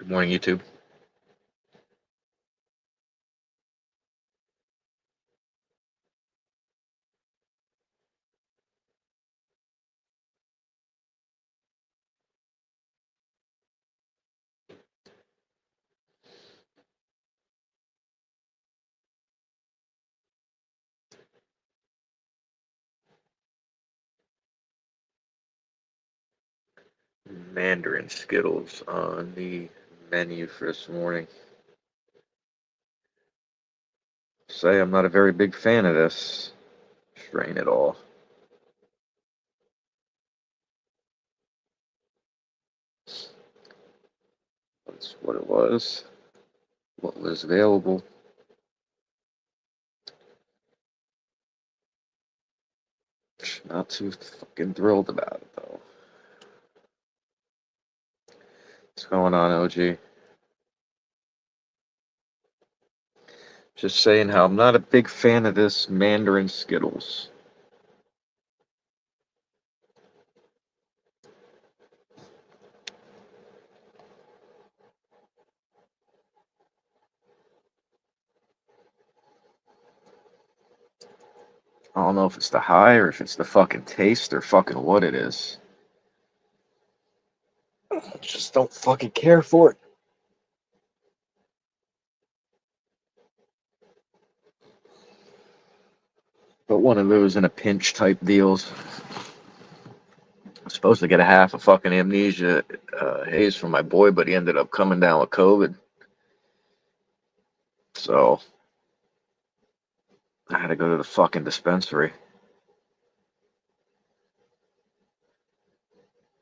Good morning, YouTube. Mandarin Skittles on the menu for this morning. Say I'm not a very big fan of this strain at all. That's what it was. What was available. Not too fucking thrilled about it though. What's going on, OG? Just saying how I'm not a big fan of this Mandarin Skittles. I don't know if it's the high or if it's the fucking taste or fucking what it is. I just don't fucking care for it. But one of those in a pinch type deals. I'm supposed to get a half a fucking amnesia haze from my boy, but he ended up coming down with COVID. So I had to go to the fucking dispensary.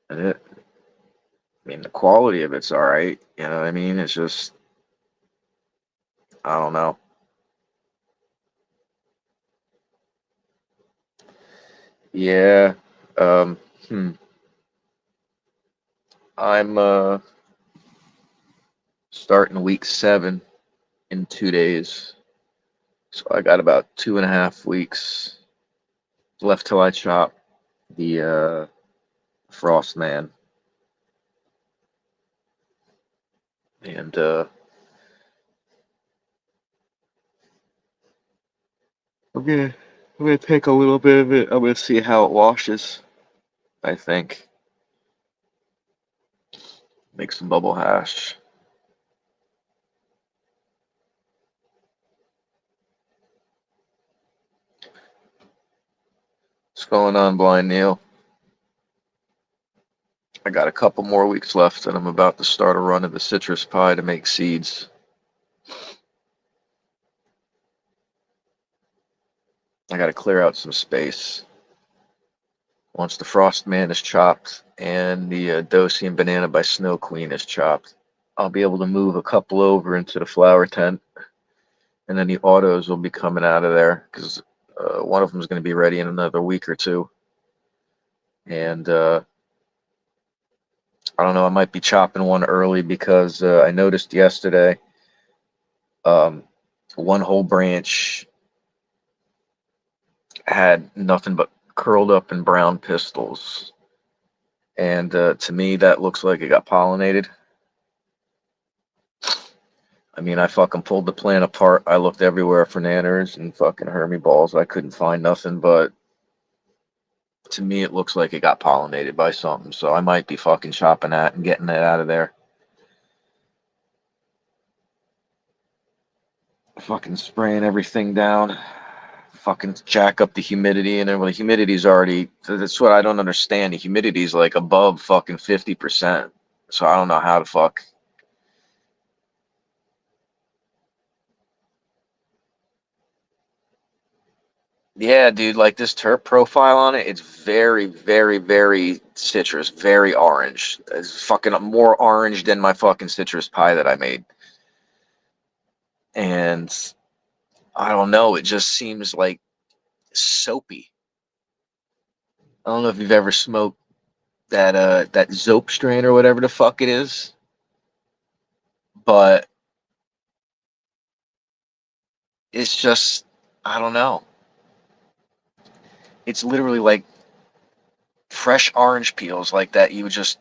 And I mean, the quality of it's all right. You know what I mean? It's just, I don't know. Yeah. Um, hmm. I'm starting week 7 in 2 days. So I got about 2.5 weeks left till I chop the Frost Man. And I'm gonna take a little bit of it. I'm gonna see how it washes. I think make some bubble hash. What's going on, Blind Neil? I got a couple more weeks left, and I'm about to start a run of the citrus pie to make seeds. I got to clear out some space. Once the Frost Man is chopped and the Dosi and Banana by Snow Queen is chopped, I'll be able to move a couple over into the flower tent, and then the autos will be coming out of there because one of them is going to be ready in another week or two. And I don't know, I might be chopping one early because I noticed yesterday um, one whole branch had nothing but curled up and brown pistils. And to me, that looks like it got pollinated. I mean, I fucking pulled the plant apart. I looked everywhere for nanners and fucking Hermie balls. I couldn't find nothing, but to me, it looks like it got pollinated by something. So I might be fucking chopping that and getting it out of there. Fucking spraying everything down. Fucking jack up the humidity, and then when the humidity's already, that's what I don't understand. The humidity's like above fucking 50%. So I don't know how to fuck. Yeah, dude, like this terp profile on it, it's very, very, very citrus, very orange. It's fucking more orange than my fucking citrus pie that I made. And I don't know, it just seems like soapy. I don't know if you've ever smoked that Zope strain or whatever the fuck it is, but it's just, I don't know. It's literally like fresh orange peels like that you would just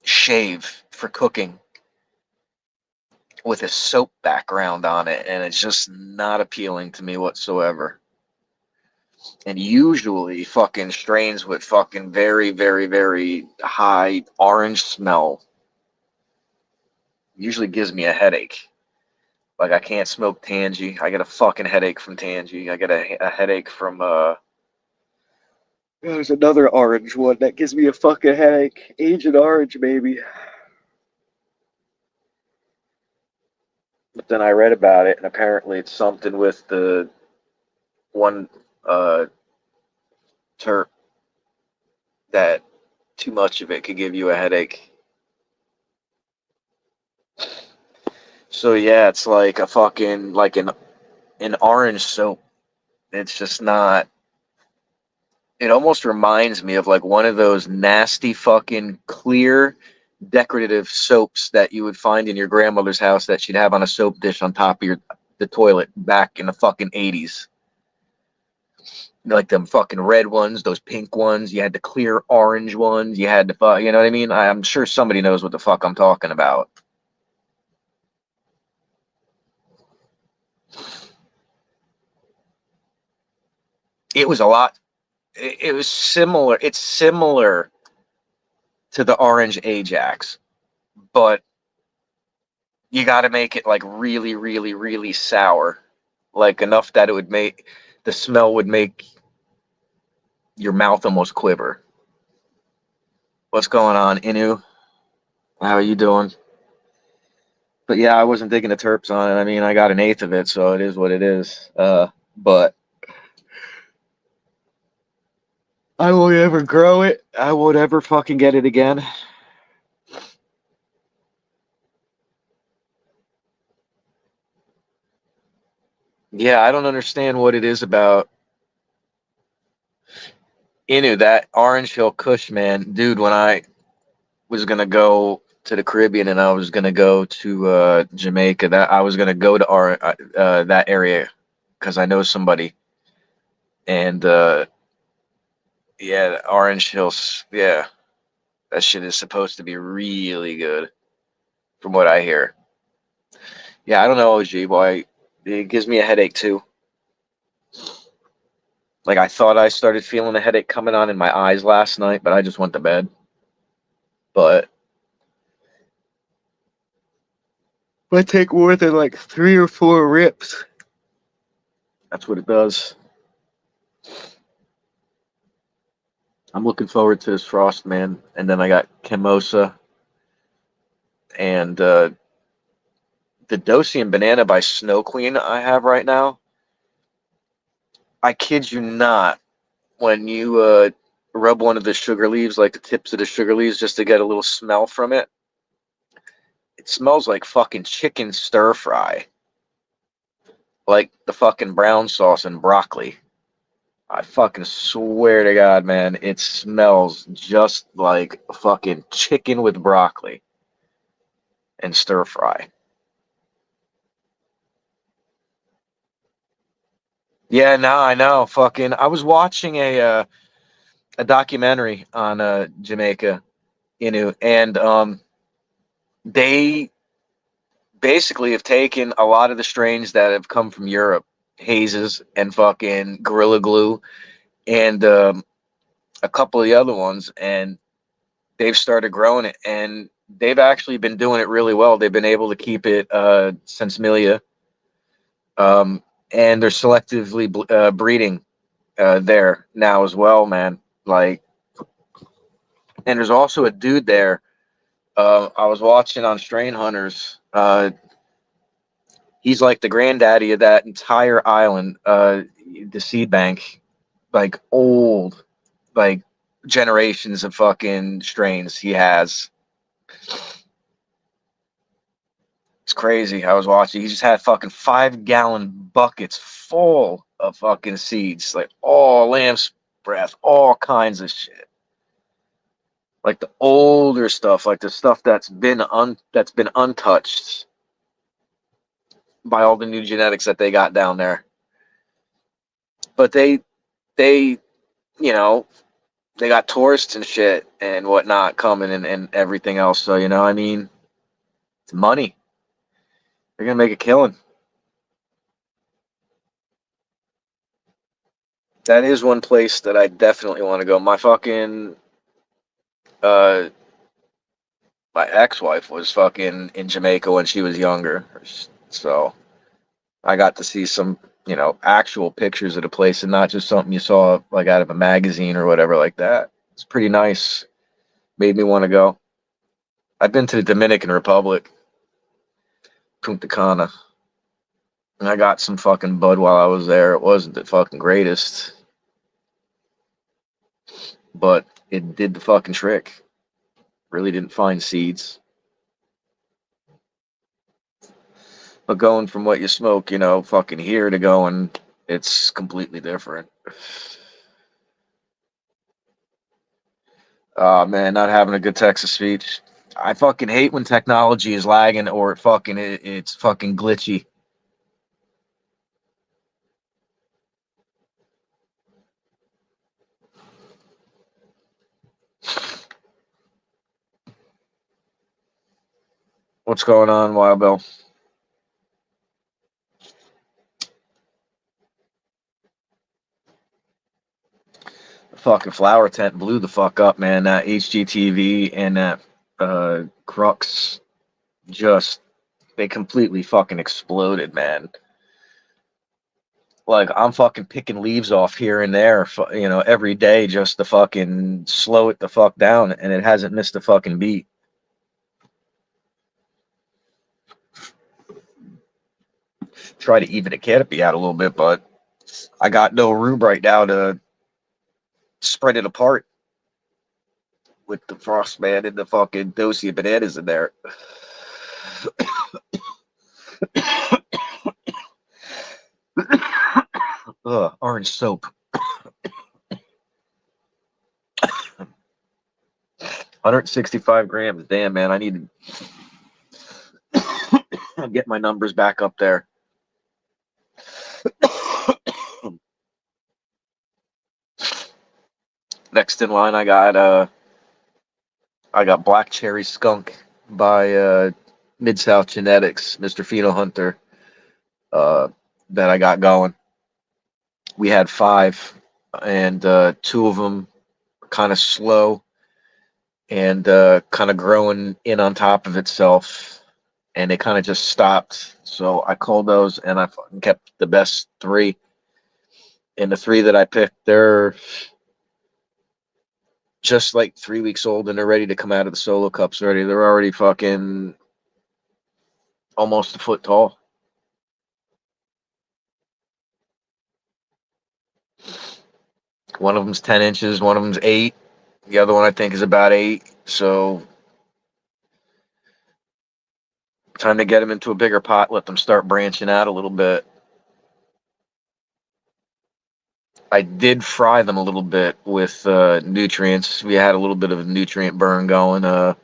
shave for cooking. with a soap background on it, and it's just not appealing to me whatsoever. And usually fucking strains with fucking very, very, very high orange smell usually gives me a headache. Like I can't smoke Tangy. I get a fucking headache from Tangy. I get a headache from there's another orange one that gives me a fucking headache. Agent Orange, baby. But then I read about it, and apparently it's something with the one uh terp that too much of it could give you a headache. So yeah, it's like a fucking like an orange soap. It's just not. It almost reminds me of like one of those nasty fucking clear decorative soaps that you would find in your grandmother's house that she'd have on a soap dish on top of the toilet back in the fucking 80s. Like them fucking red ones, those pink ones. You had the clear orange ones. You had the you know what I mean? I'm sure somebody knows what the fuck I'm talking about. It was a lot. It was similar. It's similar to the orange Ajax, but you got to make it like really, really, really sour, like enough that it would make the smell would make your mouth almost quiver. What's going on, Inu? How are you doing? But yeah, I wasn't digging the terps on it. I mean, I got an eighth of it, so it is what it is. But I won't ever grow it. I won't ever fucking get it again. Yeah, I don't understand what it is about Inu, that Orange Hill Kush, man. Dude, when I was gonna go to the Caribbean and I was gonna go to Jamaica, that I was gonna go to that area because I know somebody. And yeah, Orange Hills, yeah, that shit is supposed to be really good, from what I hear. Yeah, I don't know, OG boy. It gives me a headache too. Like I thought I started feeling a headache coming on in my eyes last night, but I just went to bed. But if I take more than like 3 or 4 rips, that's what it does. I'm looking forward to this Frost, man. And then I got Chemosa and the Dosian Banana by Snow Queen I have right now. I kid you not. When you rub one of the sugar leaves, like the tips of the sugar leaves, just to get a little smell from it, it smells like fucking chicken stir fry. Like the fucking brown sauce and broccoli. I fucking swear to God, man, it smells just like fucking chicken with broccoli and stir fry. Yeah, now I know. Fucking, I was watching a documentary on Jamaica, and they basically have taken a lot of the strains that have come from Europe, hazes and fucking Gorilla Glue, and a couple of the other ones, and they've started growing it, and they've actually been doing it really well. They've been able to keep it since Milia, and they're selectively breeding there now as well, man. Like, and there's also a dude there. I was watching on Strain Hunters. He's like the granddaddy of that entire island, the seed bank, like old, like generations of fucking strains he has. It's crazy. I was watching. He just had fucking 5 gallon buckets full of fucking seeds, like all lamb's breath, all kinds of shit. Like the older stuff, like the stuff that's been untouched by all the new genetics that they got down there. But they you know they got tourists and shit and whatnot coming and everything else. So I mean, it's money. They're gonna make a killing. That is one place that I definitely want to go. Uh, my ex-wife was fucking in Jamaica when she was younger, so I got to see some, actual pictures of the place and not just something you saw like out of a magazine or whatever like that. It's pretty nice. Made me want to go. I've been to the Dominican Republic, Punta Cana, and I got some fucking bud while I was there. It wasn't the fucking greatest, but it did the fucking trick. Really didn't find seeds. But going from what you smoke, fucking here to going, it's completely different. Man, not having a good Texas speech. I fucking hate when technology is lagging or it's fucking glitchy. What's going on, Wild Bill? The fucking flower tent blew the fuck up, man. That HGTV and that Crux just they completely fucking exploded, man. Like I'm fucking picking leaves off here and there, every day just to fucking slow it the fuck down, and it hasn't missed a fucking beat. Try to even the canopy out a little bit, but I got no room right now to spread it apart with the Frostman and the fucking Dosia bananas in there. Ugh, orange soap. 165 grams. Damn, man, I need to get my numbers back up there. Next in line, I got Black Cherry Skunk by Mid South Genetics, Mr. Pheno Hunter, that I got going. We had 5, and 2 of them kind of slow and kind of growing in on top of itself, and they kind of just stopped. So I called those, and I kept the best 3. And the 3 that I picked, they're just like 3 weeks old, and they're ready to come out of the solo cups already. They're already fucking almost a foot tall. One of them's 10 inches, one of them's 8. The other one I think is about 8. So time to get them into a bigger pot, let them start branching out a little bit. I did fry them a little bit with nutrients. We had a little bit of a nutrient burn going. I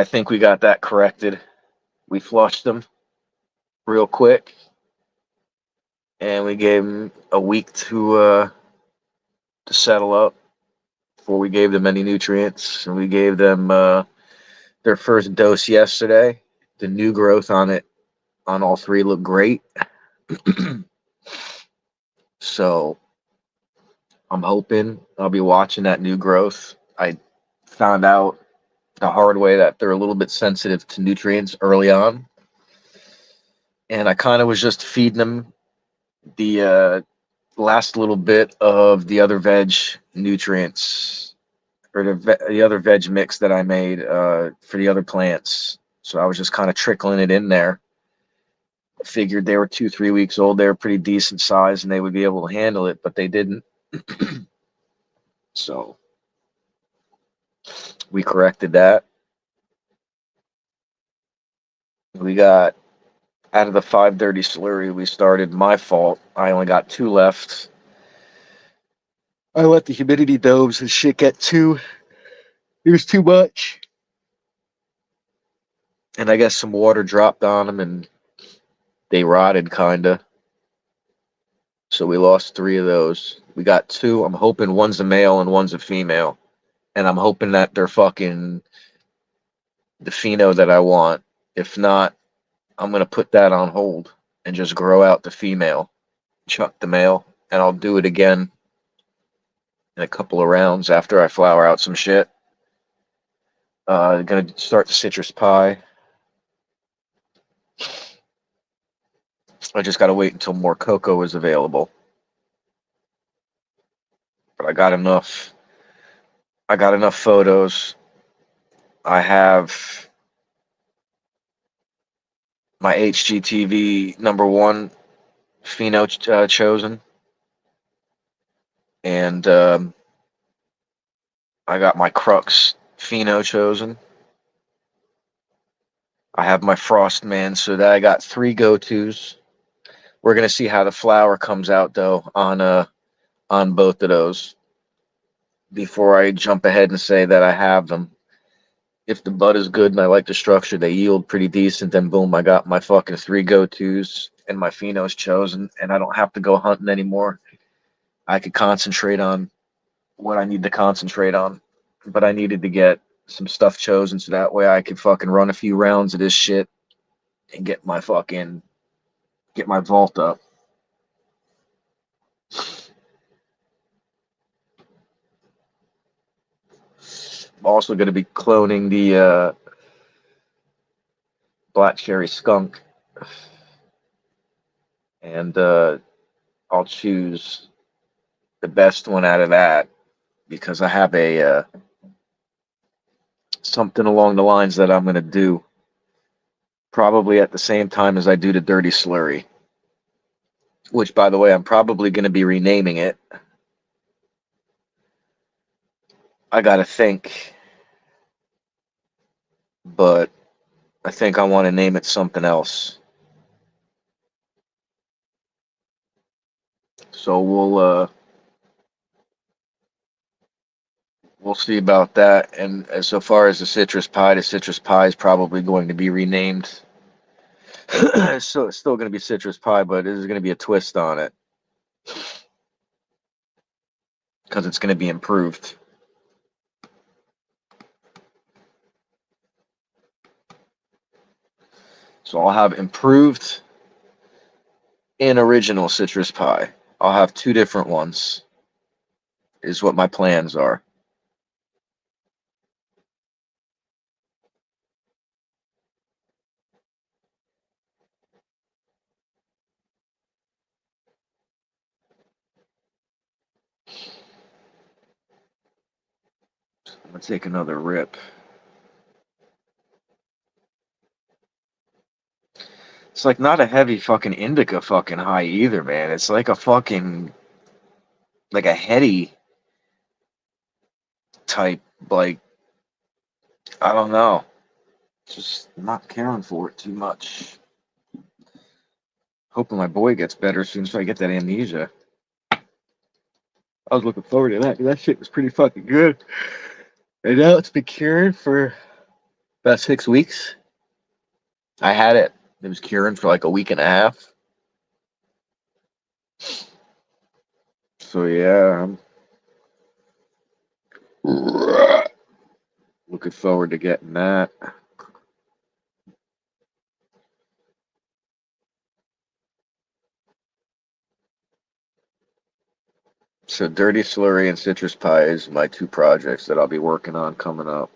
think we got that corrected. We flushed them real quick, and we gave them a week to settle up before we gave them any nutrients. And we gave them their first dose yesterday. The new growth on all 3 looked great. So I'm hoping I'll be watching that new growth. I found out the hard way that they're a little bit sensitive to nutrients early on, and I kind of was just feeding them the last little bit of the other veg nutrients, or the other veg mix that I made for the other plants. So I was just kind of trickling it in there. I figured they were 2-3 weeks old. They were pretty decent size, and they would be able to handle it, but they didn't. So we corrected that. We got out of the 5 dirty slurry we started. My fault. I only got 2 left. I let the humidity domes and shit get too. It was too much. And I guess some water dropped on them and they rotted, kinda. So we lost 3 of those. We got 2. I'm hoping one's a male and one's a female. And I'm hoping that they're fucking the pheno that I want. If not, I'm going to put that on hold and just grow out the female, chuck the male, and I'll do it again in a couple of rounds after I flower out some shit. Gonna start the citrus pie. I just gotta wait until more cocoa is available. But I got enough. I got enough photos. I have my HGTV #1 pheno chosen, and I got my Crux pheno chosen. I have my Frost Man, so that I got 3 go-tos. We're gonna see how the flower comes out though on both of those before I jump ahead and say that I have them. If the bud is good and I like the structure, they yield pretty decent, then boom, I got my fucking 3 go-tos and my phenos chosen, and I don't have to go hunting anymore. I could concentrate on what I need to concentrate on. But I needed to get some stuff chosen so that way I could fucking run a few rounds of this shit and get my vault up. I'm also going to be cloning the Black Cherry Skunk, and I'll choose the best one out of that because I have a something along the lines that I'm going to do probably at the same time as I do the Dirty Slurry, which, by the way, I'm probably going to be renaming it. I got to think, but I think I want to name it something else. So we'll see about that. And as so far as the citrus pie is probably going to be renamed. So it's still going to be citrus pie, but there's going to be a twist on it because it's going to be improved. So I'll have improved and original citrus pie. I'll have 2 different ones, is what my plans are. I'm going to take another rip. It's like not a heavy fucking indica fucking high either, man. It's like a fucking, like a heady type, like, I don't know. Just not caring for it too much. Hoping my boy gets better soon so I get that amnesia. I was looking forward to that because that shit was pretty fucking good. And now it's been curing for about 6 weeks. I had it. It was curing for like a week and a half. So yeah, I'm looking forward to getting that. So Dirty Slurry and Citrus Pie is my 2 projects that I'll be working on coming up.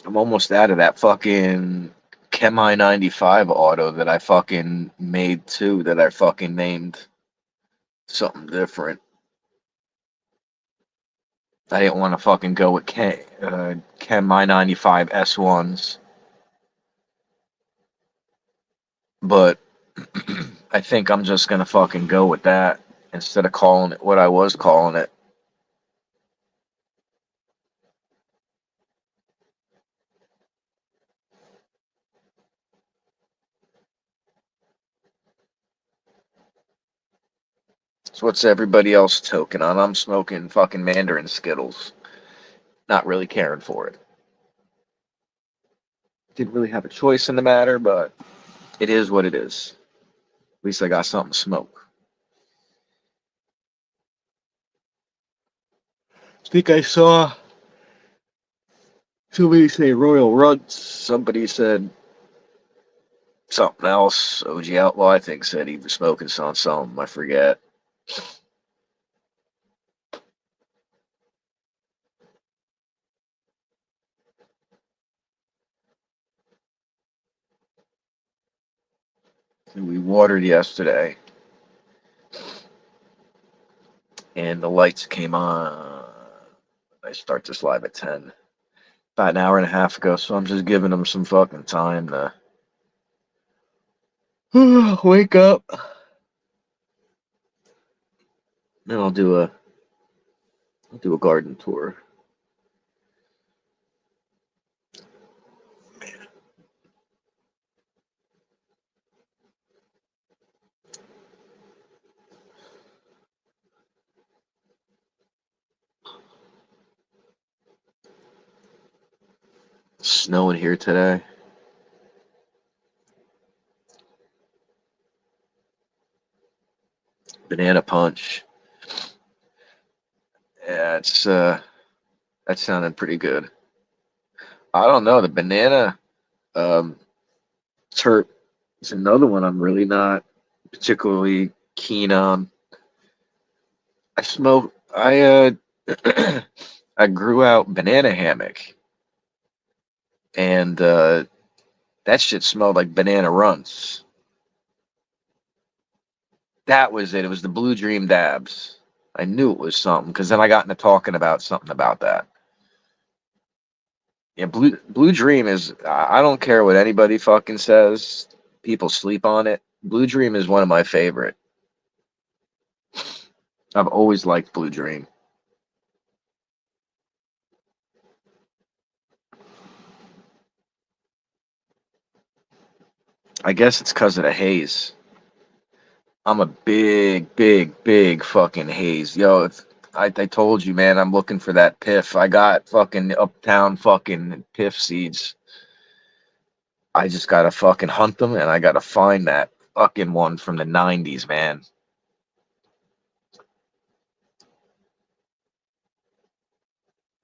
I'm almost out of that fucking Chemi 95 auto that I fucking made too, that I fucking named something different. I didn't want to fucking go with Chemi 95 S1s, but I think I'm just gonna fucking go with that instead of calling it what I was calling it. So what's everybody else toking on? I'm smoking fucking Mandarin Skittles. Not really caring for it. Didn't really have a choice in the matter, but it is what it is. At least I got something to smoke. I think I saw somebody say Royal Runs. Somebody said something else. OG Outlaw, I think, said he was smoking something. I forget. We watered yesterday, and the lights came on. I start this live at 10. About an hour and a half ago, so I'm just giving them some fucking time to wake up. Then I'll do a garden tour. It's snowing here today. Banana punch. Yeah, it's that sounded pretty good. I don't know, the banana um terp is another one I'm really not particularly keen on. I smoke I grew out banana hammock, and that shit smelled like banana runs. That was it. It was the Blue Dream dabs. I knew it was something because then I got into talking about something about that. Yeah, Blue Dream is. I don't care what anybody fucking says. People sleep on it. Blue Dream is one of my favorite. I've always liked Blue Dream. I guess it's because of the haze. I'm a big fucking haze. Yo, if I told you, man, I'm looking for that piff. I got fucking uptown fucking piff seeds. I just gotta fucking hunt them, and I gotta find that fucking one from the 90s, man.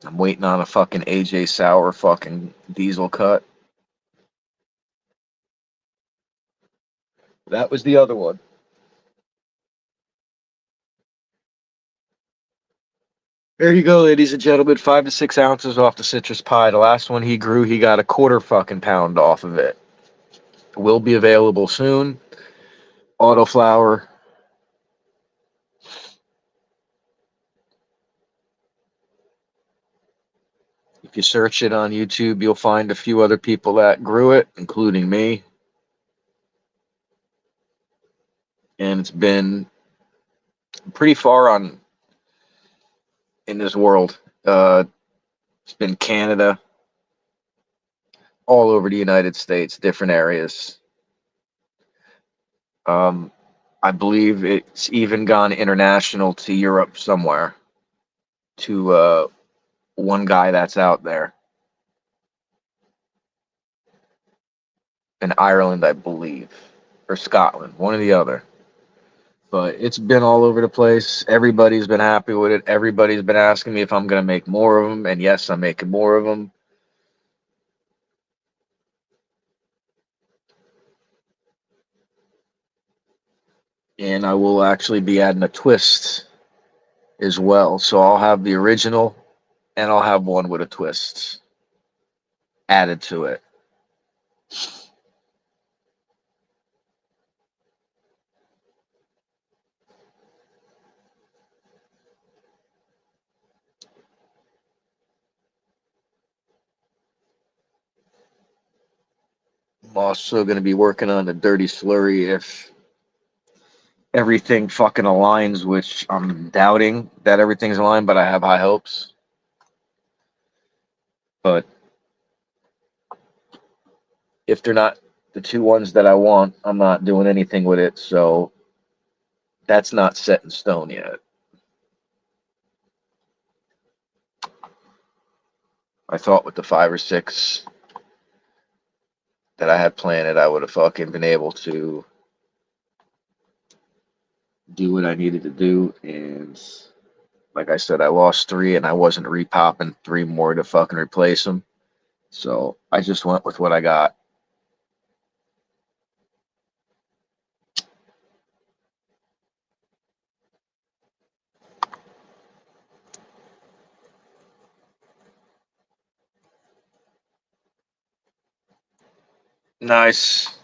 I'm waiting on a fucking AJ Sauer fucking diesel cut. That was the other one. There you go, ladies and gentlemen. 5 to 6 ounces off the citrus pie. The last one he grew, he got a quarter fucking pound off of it. Will be available soon. Autoflower. If you search it on YouTube, you'll find a few other people that grew it, including me. And it's been pretty far on in this world. It's been Canada, all over the United States, different areas. Um, I believe it's even gone international to Europe somewhere to one guy that's out there in Ireland, I believe, or Scotland, one or the other. But it's been all over the place. Everybody's been happy with it. Everybody's been asking me if I'm going to make more of them. And yes, I'm making more of them. And I will actually be adding a twist as well. So I'll have the original and I'll have one with a twist added to it. I'm also going to be working on the Dirty Slurry if everything fucking aligns, which I'm doubting that everything's aligned, but I have high hopes. But if they're not the two ones that I want, I'm not doing anything with it. So that's not set in stone yet. I thought with the 5 or 6 that I had planted, I would have fucking been able to do what I needed to do. And like I said, I lost three, and I wasn't repopping three more to fucking replace them. So I just went with what I got. Nice.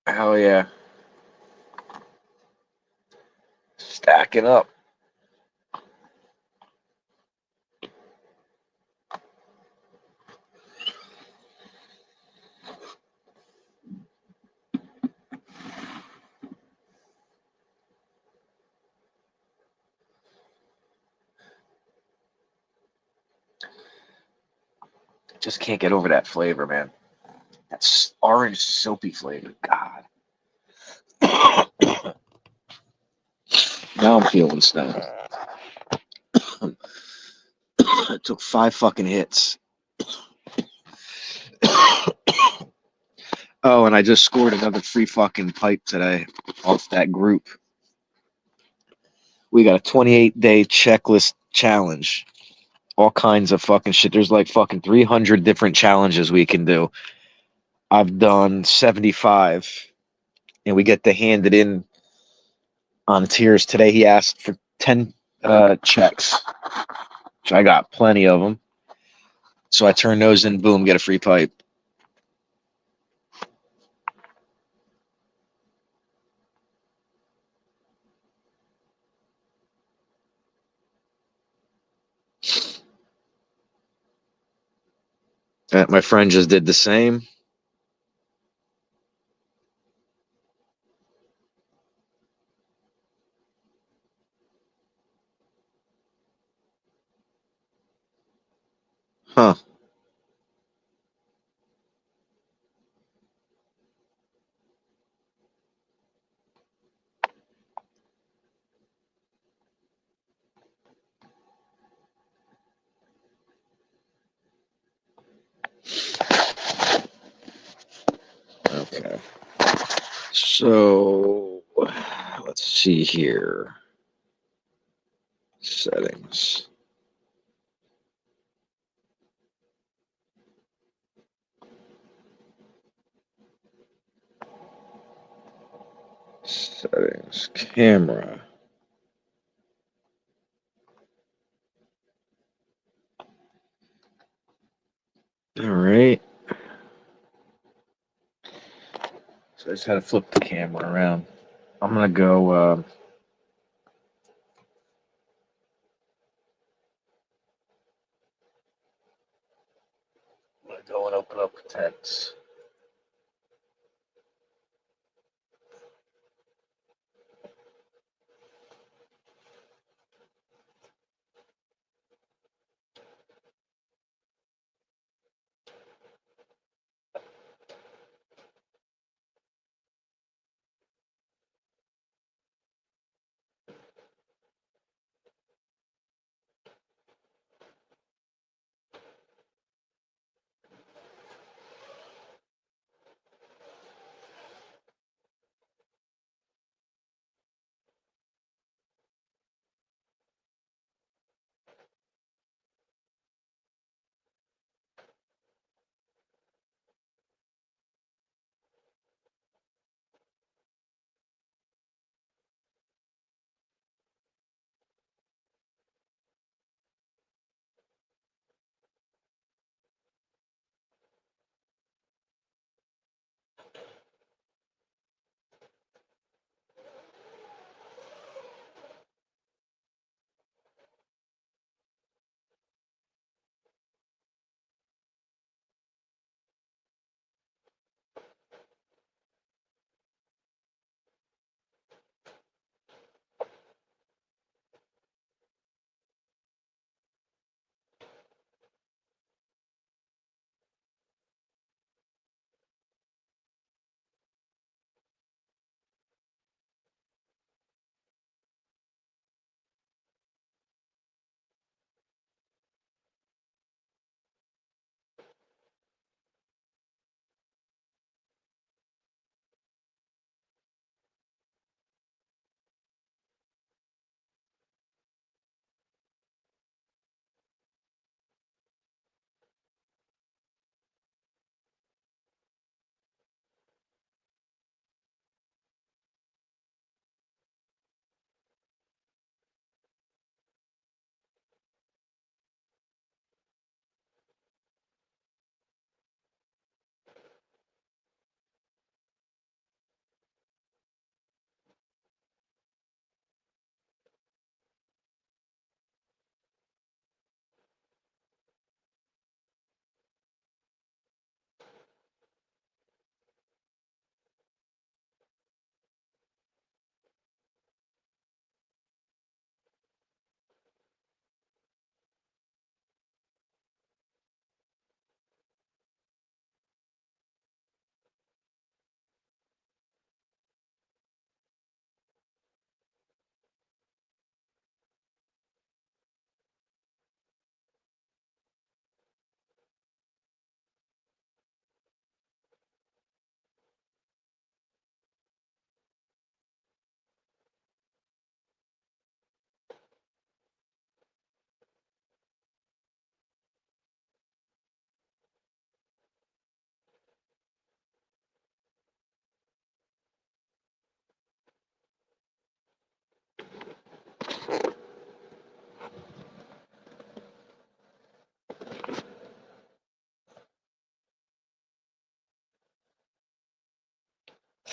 Hell yeah. Stacking up. Just can't get over that flavor, man. That's orange soapy flavor. God. Now I'm feeling stoned. It took 5 fucking hits. Oh, and I just scored another free fucking pipe today off that group. We got a 28-day checklist challenge. All kinds of fucking shit. There's like fucking 300 different challenges we can do. I've done 75, and we get to hand it in on tiers. Today he asked for 10 checks, which I got plenty of them. So I turn those in, boom, get a free pipe. My friend just did the same. Huh. Okay. So let's see here. Settings. Settings. Camera. All right. So I just had to flip the camera around. I'm gonna go. I'm gonna go and open up the tents.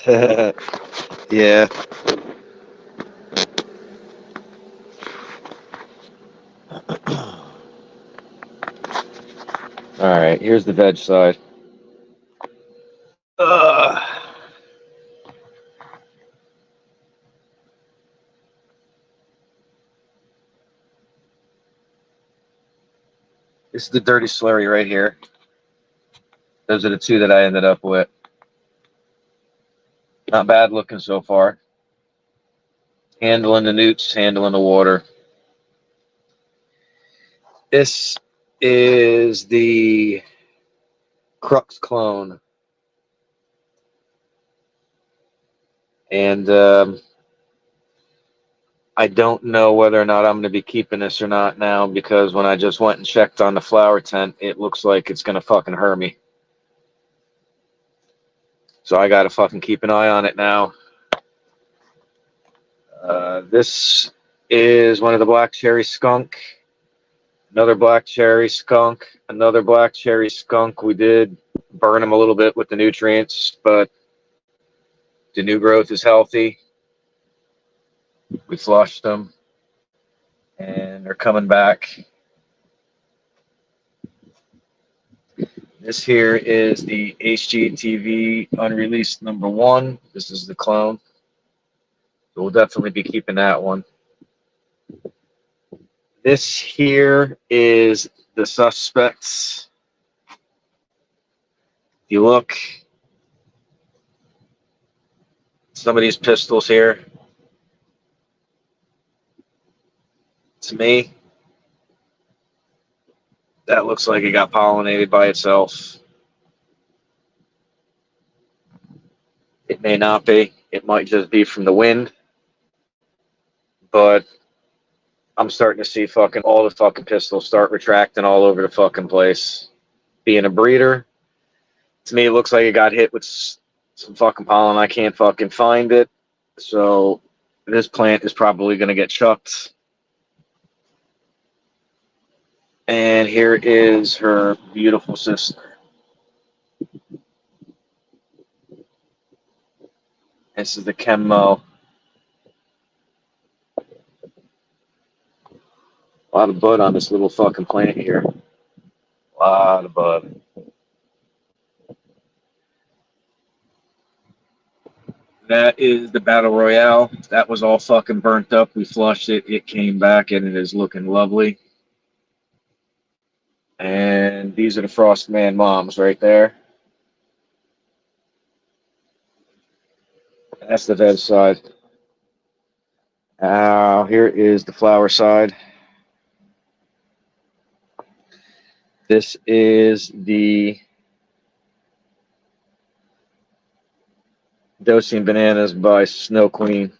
Yeah. All right, here's the veg side. This is the dirty slurry right here. Those are the two that I ended up with. Not bad looking so far. Handling the newts, handling the water. This is the Crux clone. And I don't know whether or not I'm going to be keeping this or not now, because when I just went and checked on the flower tent, it looks like it's going to fucking hurt me. So I got to fucking keep an eye on it now. This is one of the black cherry skunk. Another black cherry skunk. Another black cherry skunk. We did burn them a little bit with the nutrients, but the new growth is healthy. We flushed them, and they're coming back. This here is the HGTV unreleased #1. This is the clone. So we'll definitely be keeping that one. This here is the suspects. If you look, some of these pistols here, to me, that looks like it got pollinated by itself. It may not be. It might just be from the wind. But I'm starting to see fucking all the fucking pistols start retracting all over the fucking place. Being a breeder, to me, it looks like it got hit with some fucking pollen. I can't fucking find it. So this plant is probably going to get chucked. And here is her beautiful sister. This is the Chemo. A lot of bud on this little fucking plant here. A lot of bud. That is the Battle Royale. That was all fucking burnt up. We flushed it. It came back and it is looking lovely. And these are the Frostman moms right there. That's the veg side. Here is the flower side. This is the Dosing Bananas by Snow Queen.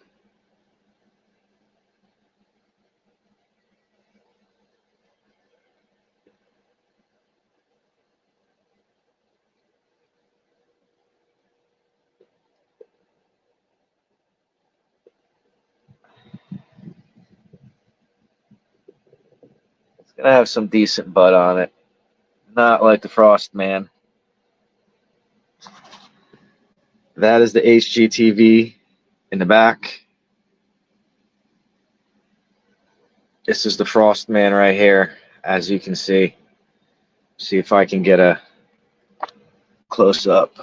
It's gonna have some decent bud on it. Not like the Frost Man. That is the HGTV in the back. This is the Frost Man right here, as you can see. See if I can get a close up.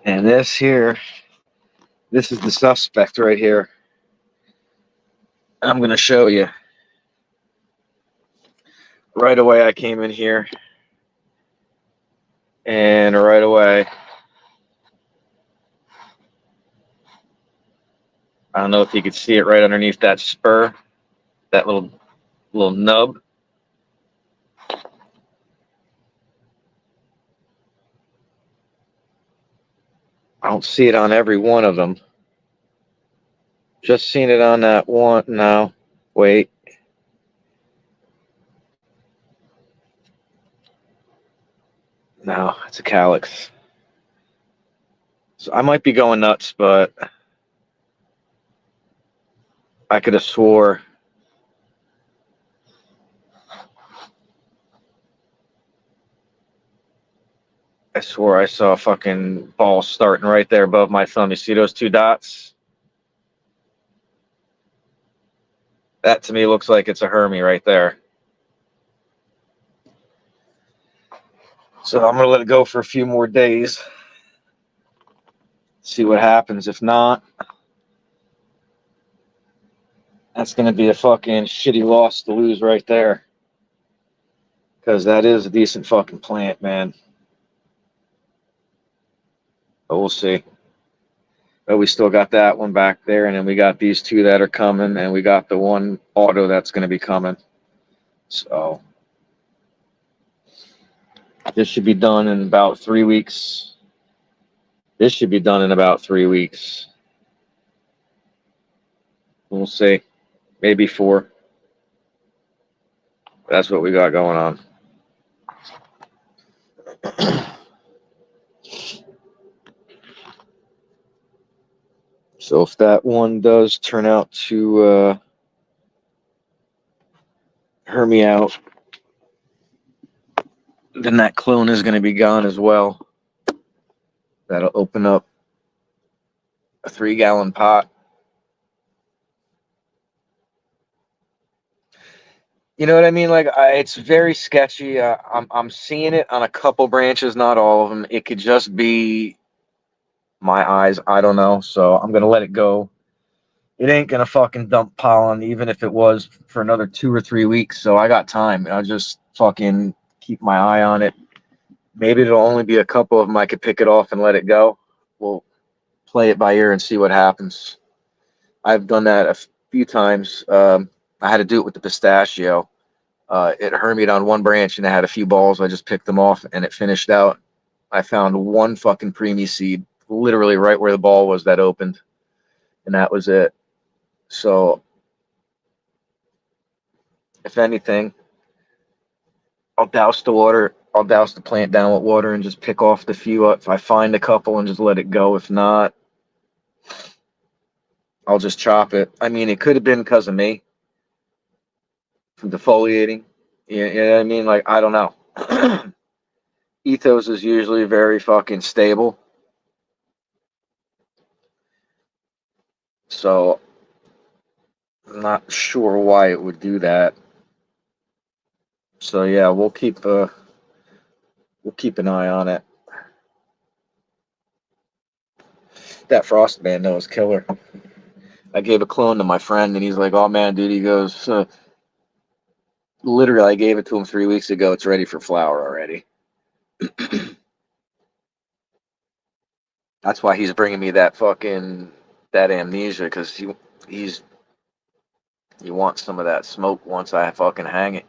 And this here, this is the suspect right here. I'm going to show you. Right away, I came in here. And right away, I don't know if you could see it right underneath that spur, that little nub. I don't see it on every one of them. Just seen it on that one. No, wait. No, it's a calyx. So I might be going nuts, but I could have swore. I swore I saw a fucking ball starting right there above my thumb. You see those two dots? That to me looks like it's a Hermie right there. So I'm gonna let it go for a few more days. See what happens. If not, that's gonna be a fucking shitty loss to lose right there. Because that is a decent fucking plant, man. But we'll see. But we still got that one back there, and then we got these two that are coming, and we got the one auto that's gonna be coming. So this should be done in about 3 weeks. This should be done in about 3 weeks. We'll see. Maybe 4. That's what we got going on. So if that one does turn out to Hermie out, then that clone is going to be gone as well. That'll open up a 3-gallon pot. You know what I mean? Like it's very sketchy. I'm seeing it on a couple branches, not all of them. It could just be my eyes. I don't know. So I'm gonna let it go. It ain't gonna fucking dump pollen, even if it was for another 2 or 3 weeks. So I got time. I'll just fucking keep my eye on it. Maybe it'll only be a couple of them. I could pick it off and let it go. We'll play it by ear and see what happens. I've done that a few times. I had to do it with the pistachio. It hermied on one branch and it had a few balls. I just picked them off and it finished out. I found one fucking preemie seed, literally right where the ball was that opened, and that was it. So, if anything, I'll douse the water. I'll douse the plant down with water and just pick off the few. If I find a couple and just let it go. If not, I'll just chop it. I mean, it could have been because of me from defoliating. You know what I mean? Like, I don't know. Ethos is usually very fucking stable. So, I'm not sure why it would do that. So yeah, we'll keep an eye on it. That frost man knows killer. I gave a clone to my friend, and he's like, "Oh man, dude," he goes, "Literally, I gave it to him 3 weeks ago. It's ready for flower already." That's why he's bringing me that amnesia, because he wants some of that smoke once I fucking hang it,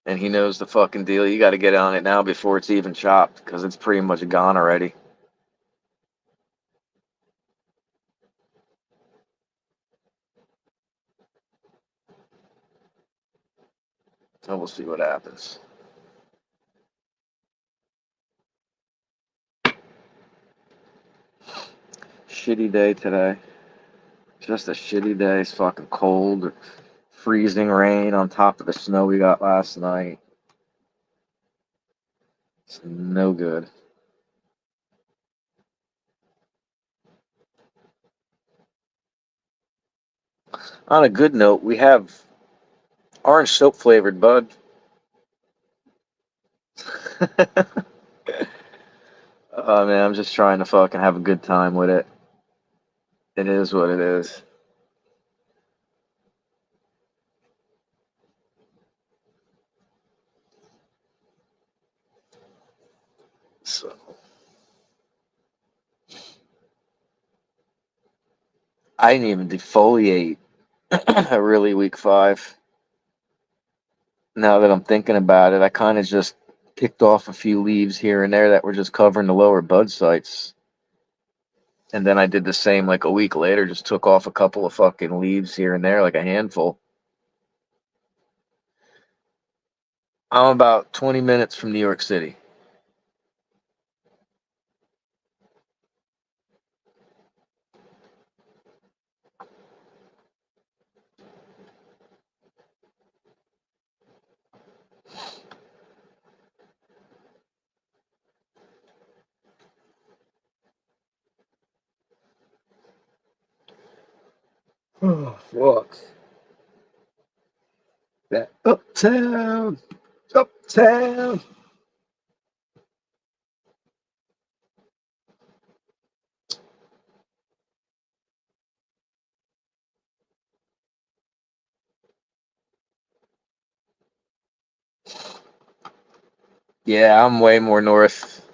and he knows the fucking deal. You got to get on it now before it's even chopped, because it's pretty much gone already. So we'll see what happens. Shitty day today. Just a shitty day. It's fucking cold. Freezing rain on top of the snow we got last night. It's no good. On a good note, we have orange soap flavored bud. Oh man, I'm just trying to fucking have a good time with it. It is what it is. So I didn't even defoliate really week 5. Now that I'm thinking about it, I kind of just picked off a few leaves here and there that were just covering the lower bud sites. And then I did the same like a week later, just took off a couple of fucking leaves here and there, like a handful. I'm about 20 minutes from New York City. Oh, fuck. That uptown, uptown. Yeah, I'm way more north.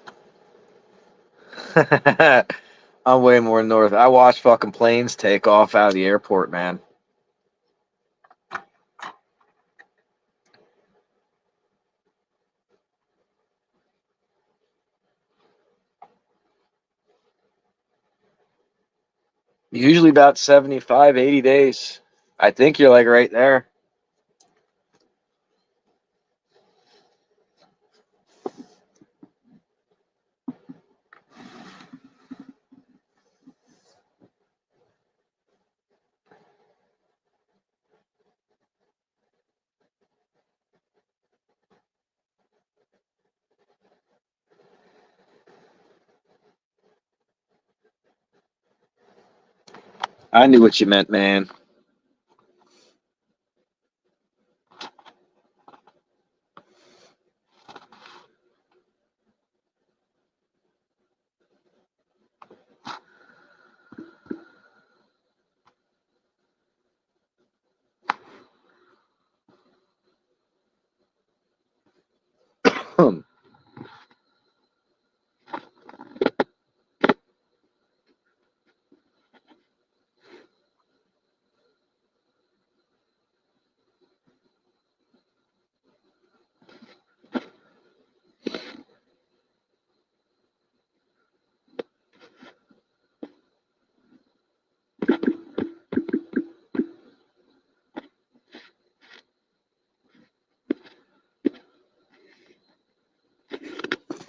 I'm way more north. I watched fucking planes take off out of the airport, man. Usually about 75, 80 days. I think you're like right there. I knew what you meant, man.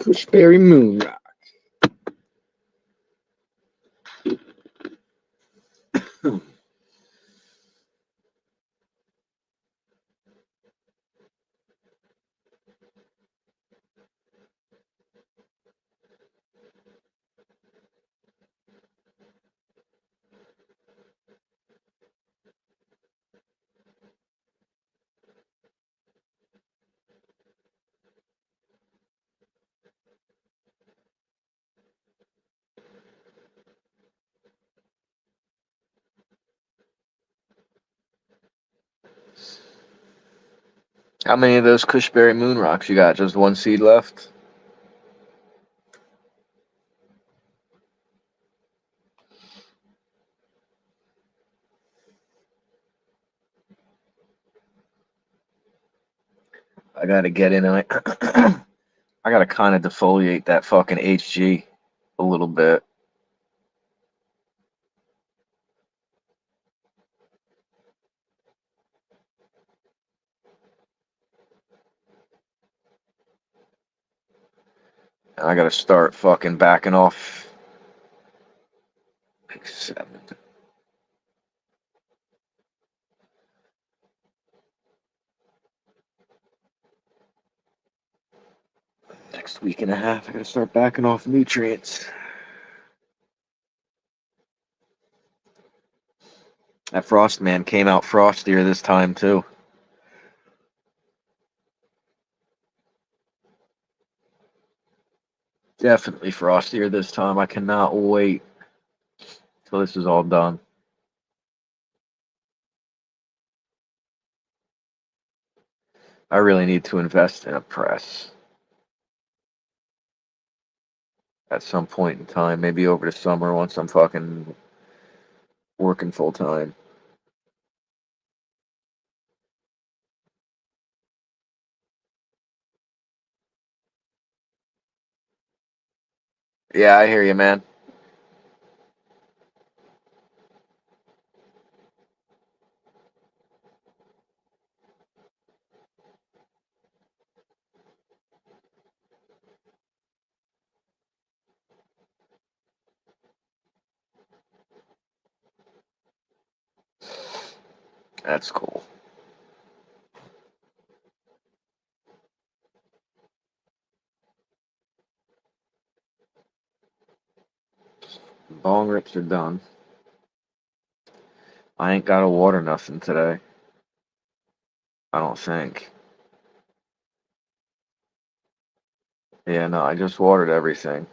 Pushberry Moon Rock. How many of those Cushberry Moon Rocks you got? Just one seed left? I gotta get in. I gotta kind of defoliate that fucking HG a little bit. I gotta start fucking backing off. Like 7. Next week and a half, I gotta start backing off nutrients. That Frost Man came out frostier this time too. Definitely frostier this time. I cannot wait till this is all done. I really need to invest in a press at some point in time, maybe over the summer once I'm fucking working full time. Yeah, I hear you, man. That's cool. Bong rips are done. I ain't got to water nothing today. I don't think. Yeah, no, I just watered everything.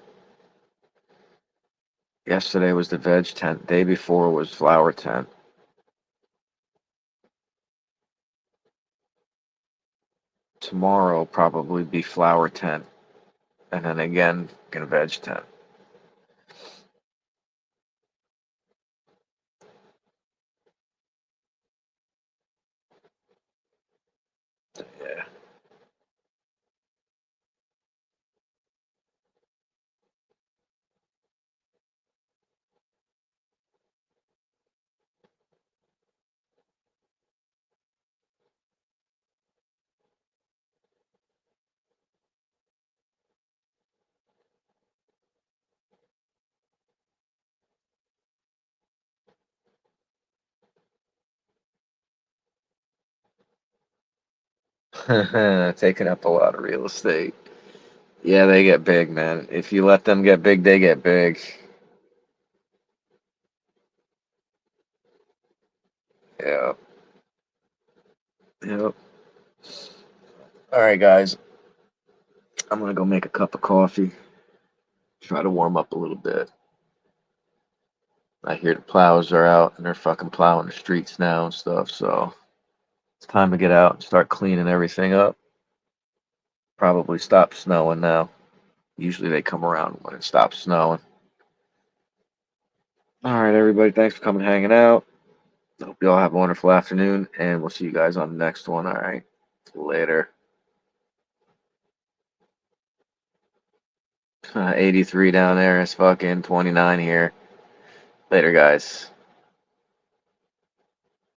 Yesterday was the veg tent. Day before was flower tent. Tomorrow probably be flower tent. And then again, gonna veg tent. Yeah. Taking up a lot of real estate. Yeah, they get big, man. If you let them get big, they get big. Yeah. Yep. All right, guys. I'm gonna go make a cup of coffee. Try to warm up a little bit. I hear the plows are out and they're fucking plowing the streets now and stuff. So it's time to get out and start cleaning everything up. Probably stop snowing now. Usually they come around when it stops snowing. All right, everybody. Thanks for coming hanging out. Hope you all have a wonderful afternoon, and we'll see you guys on the next one. All right. Later. 83 down there. It's fucking 29 here. Later, guys.